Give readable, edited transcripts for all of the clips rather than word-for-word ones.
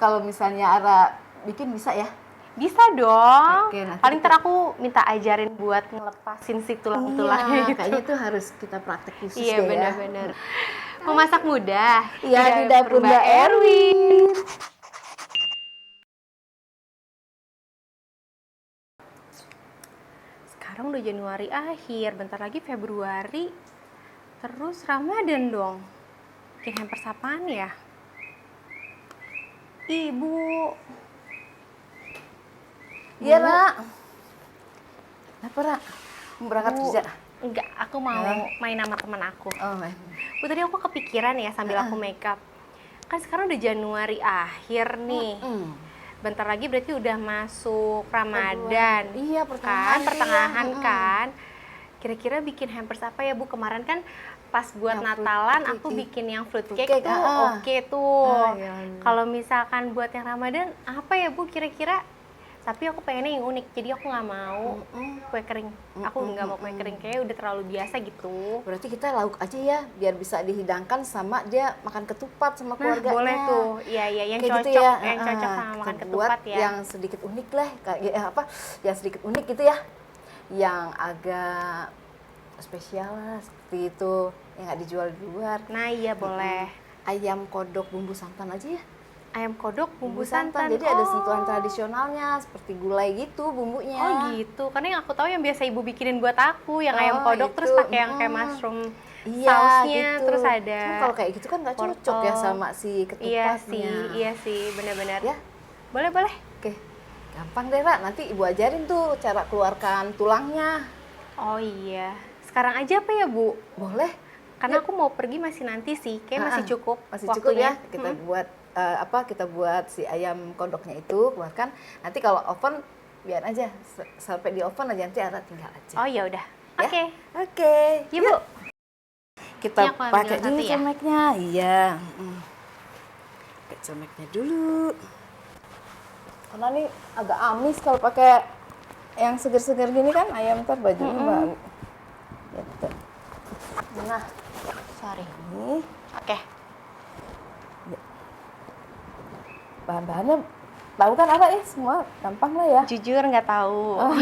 kalau misalnya Ara bikin bisa ya? Bisa dong. Oke, nanti Paling ntar aku minta ajarin buat ngelepasin si tulang-tulangnya iya, gitu. kayaknya itu harus kita praktek khusus Iya, deh ya. benar-benar. Memasak mudah. Iya, di dapur Mbak Erwin. Sekarang udah Januari akhir, bentar lagi Februari. Terus Ramadan dong. Bikin hampers apaan ya? Ibu. Iya, Ra. Kenapa, Ra? Mau berangkat Bu, kerja? enggak, aku mau main sama teman aku. Oh, Bu, tadi aku kepikiran ya sambil aku makeup. Kan sekarang udah Januari akhir nih. Bentar lagi berarti udah masuk Ramadan. Iya, pertengahan. Kan, pertengahan kan. Kira-kira bikin hampers apa ya, Bu? Kemarin kan pas buat Yang Natalan fruit aku cake. bikin yang fruit Fruit cake cake, tuh oke tuh. iya. Kalau misalkan buat yang Ramadan apa ya, Bu, kira-kira? Tapi aku pengennya yang unik, jadi aku nggak mau kue kering. Aku nggak mau kue kering, kayaknya udah terlalu biasa gitu. Berarti kita lauk aja ya, biar bisa dihidangkan sama dia makan ketupat sama keluarganya. Boleh tuh, iya yang Kayak cocok, gitu ya. yang cocok sama Kita makan buat ketupat ya. yang sedikit unik lah, kayak apa? Yang sedikit unik gitu ya, yang agak spesial lah seperti itu, yang nggak dijual di luar. Nah iya boleh. Ayam kodok bumbu santan aja ya. Ayam kodok bumbu santan. Jadi ada sentuhan tradisionalnya seperti gulai gitu bumbunya. Oh gitu, karena yang aku tahu yang biasa ibu bikinin buat aku, yang ayam Oh, kodok itu. terus pakai yang kayak mushroom Iya, sausnya, gitu. terus ada. Cuma kalau kayak gitu kan nggak cocok ya sama si ketupatnya. Iya sih, benar-benar. Ya, Boleh. oke. Gampang deh, Ra. Nanti ibu ajarin tuh cara keluarkan tulangnya. Oh iya, sekarang aja apa ya, Bu? Boleh. Karena aku mau pergi masih nanti sih, kayak masih cukup. Masih waktunya. cukup ya. Kita buat kita buat si ayam kodoknya itu, keluarkan. Nanti kalau oven biar aja sampai di oven aja, nanti Ara tinggal aja. Oh ya udah. Ya? Oke. Oke. Yuk, Bu. Kita Ini aku ambil pakai satu dulu ya? cemeknya. Iya. Pakai cemeknya dulu. Karena ini agak amis kalau pakai yang segar-segar gini kan, ayam ntar bajunya bau. Gitu. Nah, Sorry. ini Oke. bahan-bahannya tahu kan apa ya, semua gampang lah ya. Jujur nggak tahu. Oh,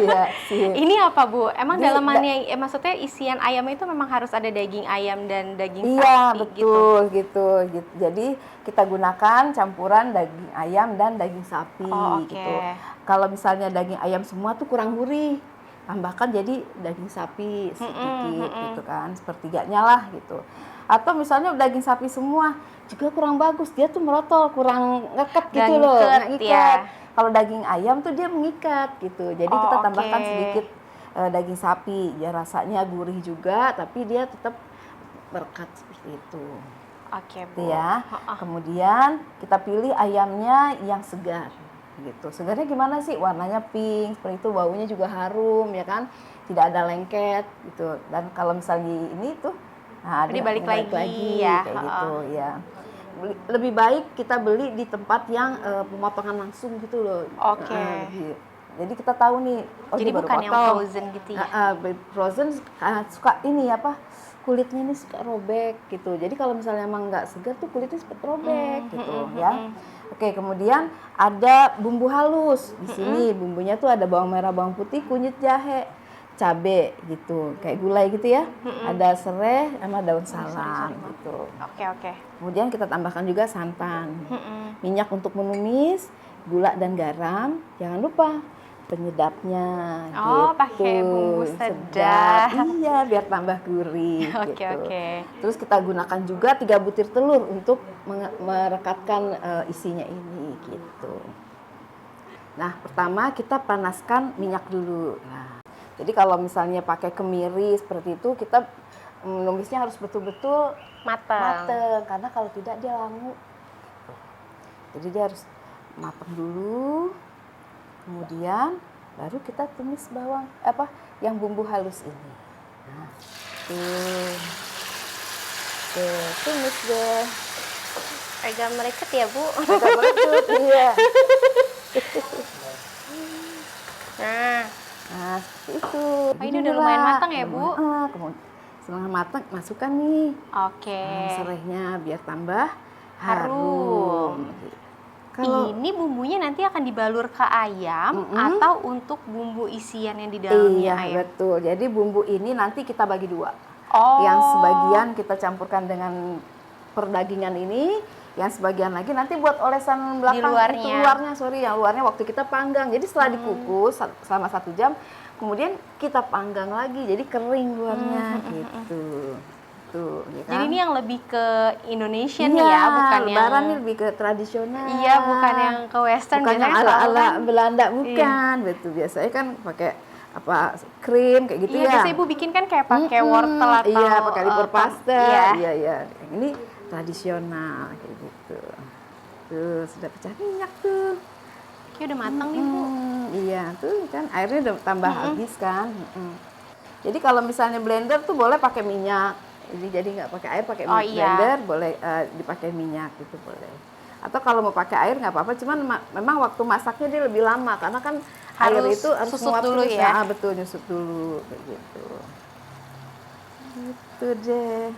iya, sih. Ini apa, Bu? Emang Ini dalamannya, maksudnya isian ayam itu memang harus ada daging ayam dan daging Iya, sapi betul gitu. Jadi kita gunakan campuran daging ayam dan daging sapi Oh, oke. gitu. Kalau misalnya daging ayam semua tuh kurang gurih, tambahkan jadi daging sapi sedikit gitu kan, sepertiganya lah gitu. Atau misalnya daging sapi semua juga kurang bagus, dia tuh merotol, kurang ngeket gitu Nggak loh, ngiket, nggak ya. ngikat. Kalau daging ayam tuh dia mengikat gitu. Jadi Oh, kita oke. tambahkan sedikit daging sapi, ya rasanya gurih juga, tapi dia tetap berkat seperti itu. Oke, Gitu Bu. ya. Kemudian kita pilih ayamnya yang segar gitu. Segarnya gimana sih? Warnanya pink, seperti itu, baunya juga harum ya kan? Tidak ada lengket gitu. Dan kalau misalnya ini tuh Jadi balik lagi ya. kayak gitu ya. Lebih baik kita beli di tempat yang pemotongan langsung gitu loh. Oke. Jadi kita tahu nih, Jadi dia baru bukan yang potong. frozen gitu ya? Frozen suka ini apa, kulitnya ini suka robek gitu. Jadi kalau misalnya emang nggak segar tuh kulitnya seperti robek gitu ya. Oke, kemudian ada bumbu halus. Di sini bumbunya tuh ada bawang merah, bawang putih, kunyit jahe, cabe gitu, kayak gulai gitu ya. Ada serai sama daun salam gitu. Oke. Kemudian kita tambahkan juga santan, minyak untuk menumis, gula dan garam. Jangan lupa penyedapnya. Oh, gitu. pakai bumbu sedap. Iya, biar tambah gurih. Oke. Terus kita gunakan juga 3 butir telur untuk merekatkan isinya ini gitu. Nah, pertama kita panaskan minyak dulu. Nah, jadi kalau misalnya pakai kemiri seperti itu, kita menumisnya harus betul-betul mateng, karena kalau tidak dia langu. Jadi dia harus mateng dulu. Kemudian baru kita tumis yang bumbu halus ini. Nah, tumis deh. Agak mereket ya, Bu? Agak melekit, iya. Nah, seperti itu. Oh, ini udah lumayan matang ya, Bu? Kemudian setelah matang, masukkan nih Oke. serainya biar tambah harum. Kalau ini bumbunya nanti akan dibalur ke ayam atau untuk bumbu isian yang di dalamnya iya ayam? betul. Jadi bumbu ini nanti kita bagi dua. Oh. Yang sebagian kita campurkan dengan perdagingan ini, yang sebagian lagi nanti buat olesan belakang luarnya. itu luarnya, yang luarnya waktu kita panggang. Jadi setelah dikukus selama 1 jam, kemudian kita panggang lagi, jadi kering luarnya gitu. Tuh, ya kan? Jadi ini yang lebih ke Indonesian iya, ya, bukan yang Lebaran ini lebih ke tradisional. Iya, bukan yang ke western. Bukan yang biasanya selalu ala-ala kan- Belanda, bukan. Betul, biasanya kan pakai apa krim kayak gitu Iya, ya. biasanya ibu bikin kan kayak pakai wortel atau iya, pakai liquor pasta. Iya. Iya. Yang ini tradisional kayak gitu. Tuh, sudah pecah minyak tuh. Kayak udah matang nih, Bu. Iya, tuh kan airnya udah tambah habis kan. Jadi kalau misalnya blender tuh boleh pakai minyak. Jadi nggak pakai air, pakai blender, boleh dipakai minyak gitu boleh. Atau kalau mau pakai air nggak apa-apa, cuman memang waktu masaknya dia lebih lama karena kan air itu harus susut nguap dulu terus, ya. Betul, nyusut dulu kayak gitu. Gitu deh.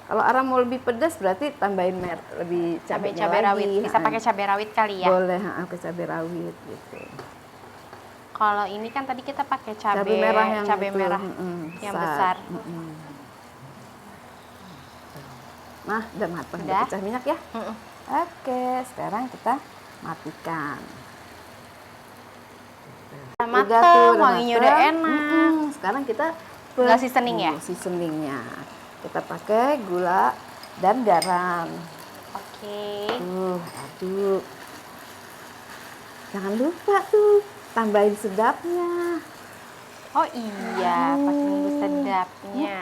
Kalau Ara mau lebih pedas berarti tambahin lebih cabenya Cabai lagi. rawit. Bisa pakai cabai rawit kali ya? Boleh, ke cabai rawit gitu. Kalau ini kan tadi kita pakai cabai merah yang yang besar. Nah, udah matang, Udah pecah minyak ya. Oke, sekarang kita matikan. Matang, wanginya udah enak. Sekarang kita Nggak seasoning ya? Seasoningnya. Kita pakai gula dan garam. Oke. Aduk. Jangan lupa tuh tambahin sedapnya. Oh iya, pakai bumbu sedapnya.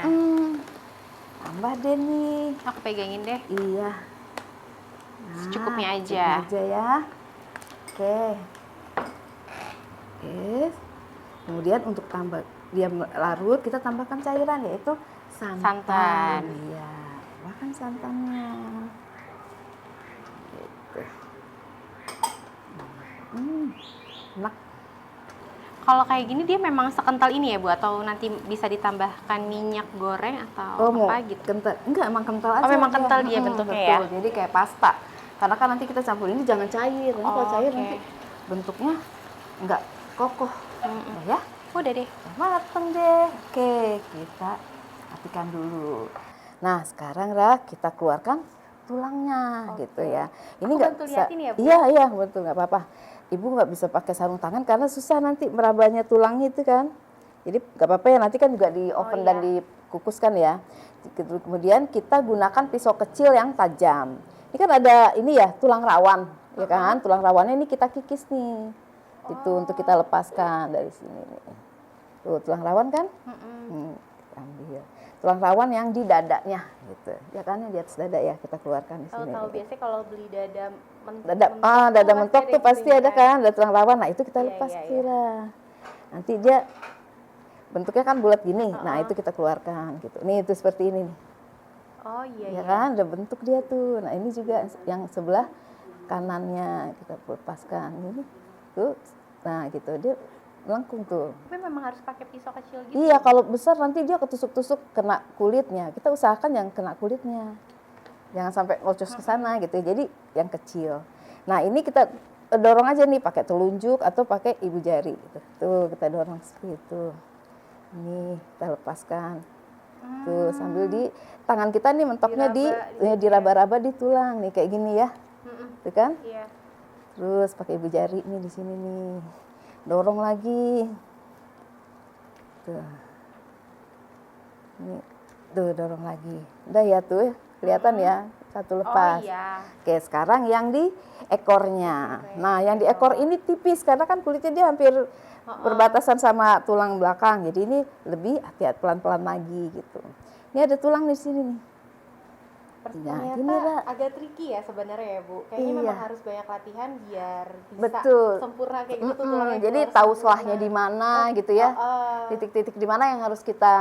Tambah deh nih. Aku pegangin deh. Iya. Secukupnya aja. Secukupnya aja ya. Oke. Kemudian untuk tambah dia larut, kita tambahkan cairan yaitu santan. Iya. Tambahkan santannya. Gitu. Enak. Kalau kayak gini dia memang sekental ini ya Bu, atau nanti bisa ditambahkan minyak goreng atau apa gitu? Kental. Enggak, emang kental aja. Memang kental dia bentuknya ya? Betul, jadi kayak pasta. Karena kan nanti kita campur ini jangan cair. Nanti kalau cair oke. nanti bentuknya enggak kokoh. Ya, Udah deh. mateng deh. Oke, kita matikan dulu. Nah, sekarang kita keluarkan tulangnya gitu ya. Ini Aku nggak bantu bisa. liatin ya, Bu? Iya, betul, nggak apa-apa. Ibu nggak bisa pakai sarung tangan karena susah nanti merabanya tulangnya itu kan. Jadi nggak apa-apa ya, nanti kan juga di oven dan dikukuskan ya. Kemudian kita gunakan pisau kecil yang tajam. Ini kan ada ini ya, tulang rawan, ya kan? Tulang rawannya ini kita kikis nih. Itu untuk kita lepaskan dari sini nih. Tuh, tulang rawan kan? Kita ambil. Tulang rawan yang di dadanya gitu. Ya kan, yang di atas dada ya, kita keluarkan di sini. Tahu biasanya kalau beli dada dada mentok tuh pasti ada kan, ada tulang rawan. Nah, itu kita lepas kira. Nanti dia bentuknya kan bulat gini. Nah, itu kita keluarkan gitu. Nih, itu seperti ini nih. Oh iya. Ya kan, ada bentuk dia tuh. Nah, ini juga yang sebelah kanannya kita lepaskan ini. Tuh. Nah, gitu. Dia melengkung tuh. Tapi memang harus pakai pisau kecil gitu. Iya, kalau besar nanti dia ketusuk-tusuk kena kulitnya. Kita usahakan yang kena kulitnya. Jangan sampai ngocos ke sana gitu. Jadi yang kecil. Nah, ini kita dorong aja nih pakai telunjuk atau pakai ibu jari gitu. Tuh, kita dorong seperti itu. Ini kita lepaskan. Tuh, sambil di tangan kita nih mentoknya diraba-raba di tulang nih kayak gini ya. Tuh kan? Iya. Terus pakai ibu jari nih di sini nih. Dorong lagi. Tuh. Ini tuh dorong lagi. Udah ya tuh, kelihatan ya. Satu lepas. Oh iya. Oke, sekarang yang di ekornya. Nah, yang di ekor ini tipis karena kan kulitnya dia hampir berbatasan sama tulang belakang. Jadi ini lebih hati-hati pelan-pelan lagi gitu. Ini ada tulang di sini nih. Ternyata gini, Ra. agak tricky ya sebenarnya ya Bu. Kayaknya Iya. memang harus banyak latihan biar bisa Betul. sempurna kayak gitu tulangnya. Jadi keluar tahu sempurna. selahnya di mana gitu ya. Titik-titik di mana yang harus kita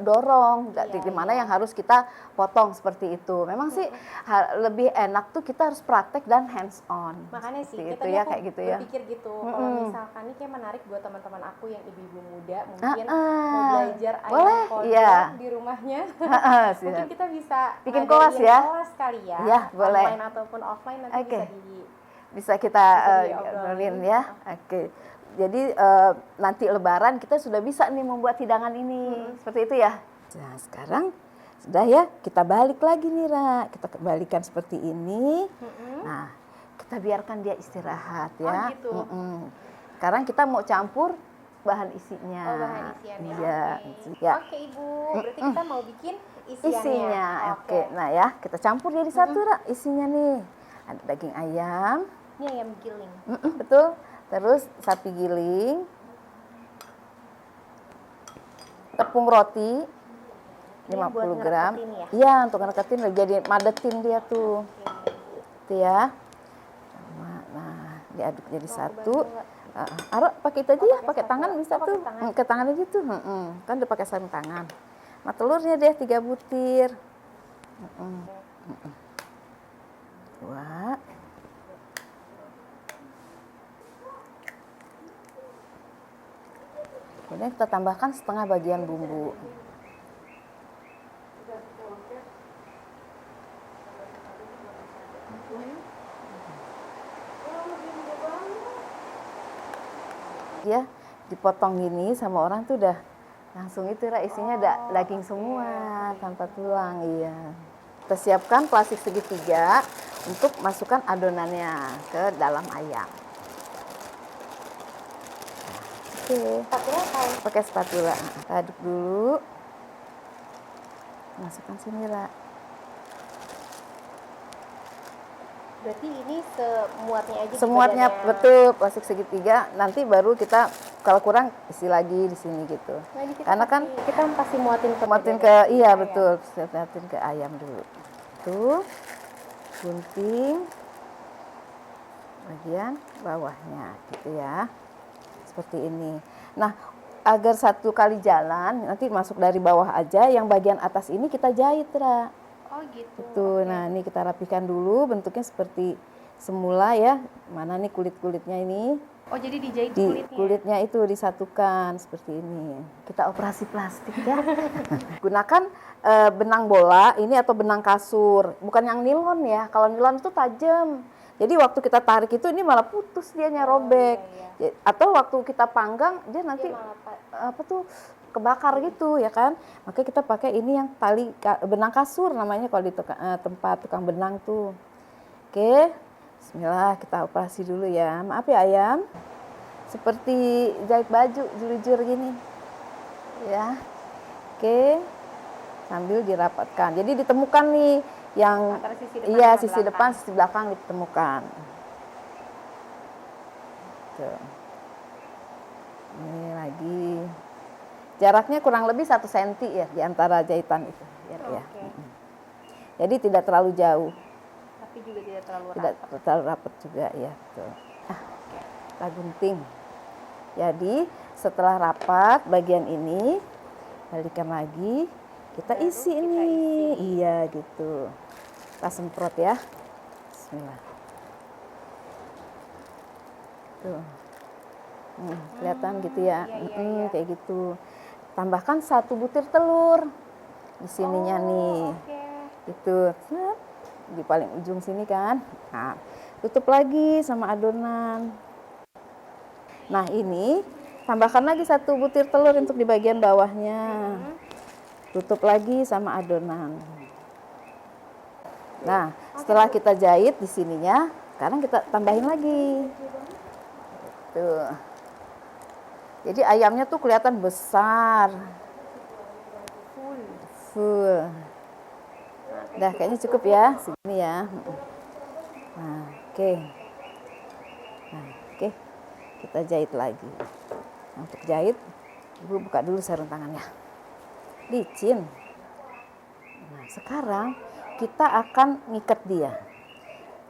dorong, titik di mana yang harus kita potong seperti itu. Memang sih lebih enak tuh kita harus praktek dan hands on. Makanya sih Seperti kita itu ya, kayak gitu ya. berpikir gitu. Kalau misalkan ini kayak menarik buat teman-teman aku yang ibu-ibu muda mungkin mau belajar Boleh, ayam iya. di rumahnya. Heeh, Mungkin kita bisa bikin ngadain kelas ya. Kelas kali ya. Iya, boleh. Online ataupun offline nanti Oke. bisa Kita diobrolin. obrolin ya. Oke. Jadi nanti Lebaran kita sudah bisa nih membuat hidangan ini. Seperti itu ya. Nah, sekarang sudah ya, kita balik lagi nih, Ra. Kita balikan seperti ini. Nah, kita biarkan dia istirahat ya. Oh, gitu. Sekarang kita mau campur bahan isinya. Oh, bahan isiannya. Iya. Oke. Ya. Oke, Ibu. Berarti kita mau bikin isiannya. Isinya. Oke. Nah ya, kita campur jadi satu, Ra, isinya nih. Ada daging ayam. Ini ayam giling. Betul. Terus sapi giling. Tepung roti Ini buat 50 gram. ngereketin ya? Iya, untuk ngereketin jadi madetin dia tuh. Itu ya. Nah, diaduk jadi satu. Ara pakai itu aja ya, pakai tangan bisa tuh. Ke tangan aja tuh. Kan udah pakai sarung tangan. Nah, telurnya deh 3 butir. Dua. Kemudian kita tambahkan setengah bagian bumbu. Dia dipotong gini sama orang tuh udah langsung itu, Ra, isinya ada daging semua tanpa tulang. Iya. Kita siapkan plastik segitiga untuk masukkan adonannya ke dalam ayam. Oke. Pakai spatula. Kita aduk dulu. Masukkan sini, Ra. Berarti ini semuatnya aja. Semuatnya di badannya. betul, plastik segitiga. Nanti baru kita kalau kurang isi lagi di sini gitu. Nah, ini Karena kan kita pasti muatin ke muatin badannya. ke, iya betul, muatin ke ayam dulu. Tuh, gunting bagian bawahnya gitu ya. Seperti ini. Nah, agar satu kali jalan, nanti masuk dari bawah aja, yang bagian atas ini kita jahit, Ra. Oh gitu. Tuh, nah ini kita rapikan dulu bentuknya seperti semula ya. Mana nih kulit-kulitnya ini? Oh jadi dijahit Di kulitnya. kulitnya itu disatukan seperti ini. Kita operasi plastik ya. Gunakan benang bola ini atau benang kasur, bukan yang nilon ya. Kalau nilon itu tajam. Jadi waktu kita tarik itu ini malah putus dianya, robek. Iya. Atau waktu kita panggang dia nanti Dia malah apa tuh kebakar gitu ya kan. Makanya kita pakai ini yang tali benang kasur namanya kalau di tempat tukang benang tuh. Oke. Bismillah, kita operasi dulu ya. Maaf ya ayam. Seperti jahit baju jujur gini. Ya. Oke. Sambil dirapatkan. Jadi ditemukan nih yang antara sisi depan iya sama sisi belakang. depan, sisi belakang ditemukan. Tuh. Ini lagi. Jaraknya kurang lebih 1 cm ya di antara jahitan itu. Ya. Jadi tidak terlalu jauh. Tapi juga tidak terlalu Tidak rapat. terlalu rapat juga ya. Tuh. Kita gunting. Jadi setelah rapat bagian ini, balikan lagi, kita Baru isi kita ini. isi. Iya gitu. Kita semprot ya. Bismillah. Tuh. Kelihatan gitu ya. Iya. Kayak gitu. Tambahkan 1 butir telur di sininya nih. Oke. Itu di paling ujung sini kan. Nah, tutup lagi sama adonan. Nah, ini tambahkan lagi 1 butir telur untuk di bagian bawahnya. Tutup lagi sama adonan. Nah, setelah kita jahit di sininya, sekarang kita tambahin lagi. Tuh. Jadi ayamnya tuh kelihatan besar. Full. Udah kayaknya cukup ya, segini ya. Nah, oke. Nah, oke. Kita jahit lagi. Nah, untuk jahit, Ibu buka dulu sarung tangannya. Licin. Nah, sekarang kita akan ngikat dia.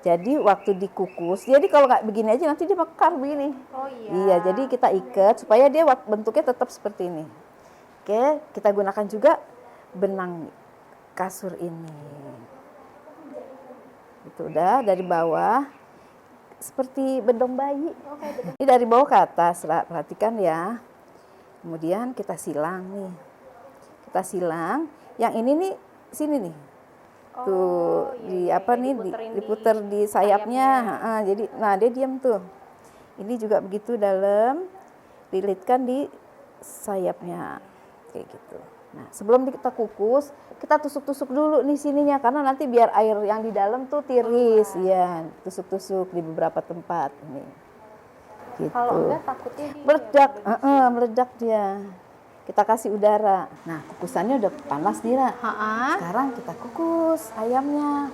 Jadi waktu dikukus, jadi kalau nggak begini aja nanti dia mekar begini. Oh iya. Iya, jadi kita ikat supaya dia bentuknya tetap seperti ini. Oke, kita gunakan juga benang kasur ini. Itu udah dari bawah seperti bedong bayi. Ini dari bawah ke atas, perhatikan ya. Kemudian kita silang nih. Kita silang. Yang ini nih sini nih. tuh iya, diputer di sayapnya. Jadi nah dia diam tuh. Ini juga begitu dalam, dililitkan di sayapnya kayak gitu. Nah sebelum kita kukus, kita tusuk-tusuk dulu nih sininya karena nanti biar air yang di dalam tuh tiris. Ya, tusuk-tusuk di beberapa tempat ini. Gitu. Kalau enggak takutnya dia Meledak, meledak dia. Kita kasih udara. Nah, kukusannya udah panas nih, Ra. Sekarang kita kukus ayamnya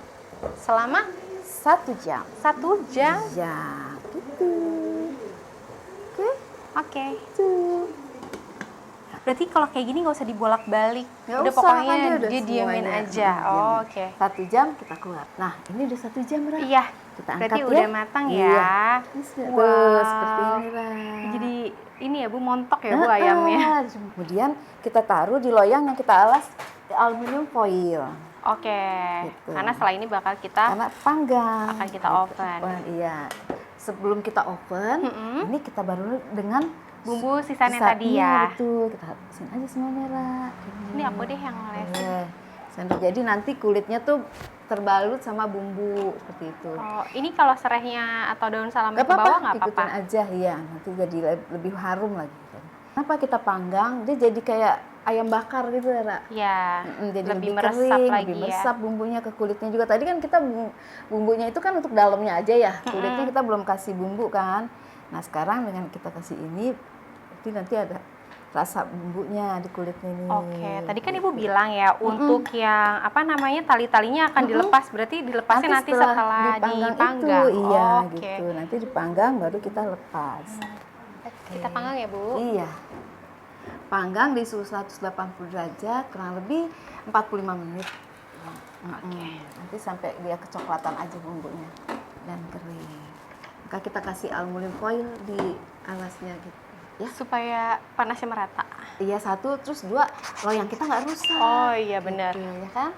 selama 1 jam. 1 jam. Ya, gitu. Oke. Tuh. Berarti kalau kayak gini nggak usah dibolak-balik. Nggak Udah usah, pokoknya kan dia udah dia diemin semuanya. aja. Oh, oke. 1 jam kita keluar. Nah, ini udah 1 jam, Ra. Iya. Kita angkat Berarti ya. udah matang ya. Iya. Tuh, seperti ini, Ra. Jadi ini ya Bu, montok ya Bu ayamnya. Kemudian kita taruh di loyang yang kita alas aluminium foil. Oke. Gitu. Karena setelah ini bakal kita Karena panggang. akan kita oven. Iya. Sebelum kita oven, ini kita baru dengan bumbu sisanya tadi ya. Betul. Kita habisin aja semuanya, Ra. Ini aku deh yang ngelesin. Jadi nanti kulitnya tuh terbalut sama bumbu seperti itu. Oh, ini kalau serehnya atau daun salamnya Gak ke bawah apa-apa, nggak apa-apa? ikutin aja ya. Nanti jadi lebih harum lagi. Kenapa kita panggang? Dia jadi kayak ayam bakar gitu, Ra. Ya, Jadi lebih lebih meresap kering, lagi lebih ya. meresap bumbunya ke kulitnya juga. Tadi kan kita bumbunya itu kan untuk dalamnya aja ya. Kulitnya kita belum kasih bumbu kan. Nah sekarang dengan kita kasih ini, nanti ada rasa bumbunya di kulitnya ini. Oke, tadi kan Ibu bilang ya untuk yang apa namanya tali-talinya akan dilepas, berarti dilepasnya nanti setelah dipanggang. Itu, iya Oke. gitu. Nanti dipanggang baru kita lepas. Kita panggang ya Bu? Iya. Panggang di suhu 180 derajat kurang lebih 45 menit. Oke. Nanti sampai dia kecoklatan aja bumbunya dan kering. Maka kita kasih aluminium foil di alasnya gitu. Ya. Supaya panasnya merata. Iya 1, terus 2 loyang kita nggak rusak. Oh iya benar. Gitu, ya kan?